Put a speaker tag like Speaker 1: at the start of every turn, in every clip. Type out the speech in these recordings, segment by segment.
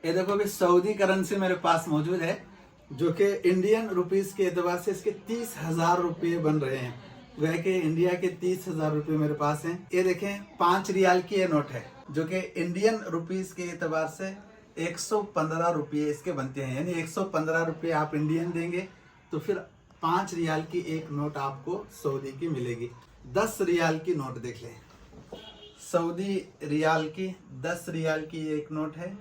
Speaker 1: ये देखो अभी सऊदी करेंसी मेरे पास मौजूद है, जो कि इंडियन रुपीस के एतबार से इसके 30,000 रुपये बन रहे हैं। वह के इंडिया के 30,000 रुपये मेरे पास हैं। ये देखें 5 रियाल की ये नोट है, जो कि इंडियन रुपीस के एतबार से 115 रुपये इसके बनते हैं। यानी 115 रुपये आप इंडियन देंगे तो फिर 5 रियाल की एक नोट आपको सऊदी की मिलेगी। 10 रियाल की नोट देख लें, सऊदी रियाल की 10 रियाल की एक नोट है,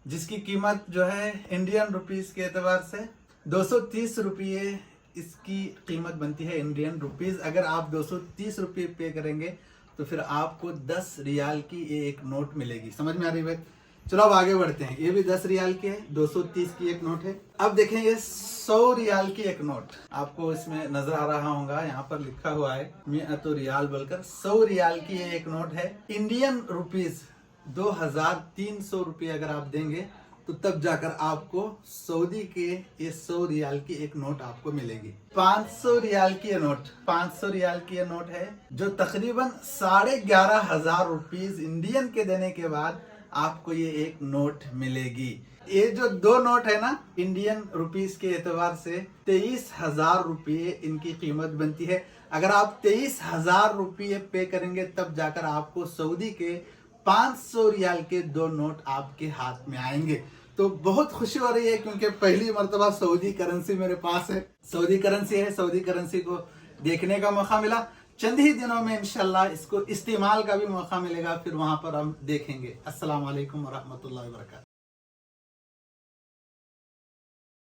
Speaker 1: जिसकी कीमत जो है इंडियन रुपीस के एतबार से 230 रुपये इसकी कीमत बनती है इंडियन रुपीस। अगर आप 230 रुपये पे करेंगे तो फिर आपको 10 रियाल की ये एक नोट मिलेगी। समझ में आ रही है? चलो अब आगे बढ़ते हैं। ये भी 10 रियाल की है, 230 की एक नोट है। अब देखें ये 100 रियाल की एक नोट, आपको इसमें नजर आ रहा होगा, यहाँ पर लिखा हुआ है मियातो रियाल बोलकर। 100 रियाल की ये एक नोट है। इंडियन रुपीस 2300 रुपये अगर आप देंगे तो तब जाकर आपको सऊदी के ये 100 रियाल की एक नोट आपको मिलेगी। 500 रियाल की ये नोट, 500 रियाल की ये नोट है, जो तकरीबन 11,500 रुपीज इंडियन के देने के बाद आपको ये एक नोट मिलेगी। ये जो दो नोट है ना, इंडियन रुपीस के एतबार से 23,000 रुपये इनकी कीमत बनती है। अगर आप 23,000 रुपये पे करेंगे तब जाकर आपको सऊदी के 500 रियाल के 2 नोट आपके हाथ में आएंगे। तो बहुत खुशी हो रही है क्योंकि पहली मर्तबा सऊदी करेंसी मेरे पास है। सऊदी करेंसी है, सऊदी करेंसी को देखने का मौका मिला। चंद ही दिनों में इंशाल्लाह इसको इस्तेमाल का भी मौका मिलेगा, फिर वहां पर हम देखेंगे। अस्सलाम वालेकुम व रहमतुल्लाहि व बरकातहू।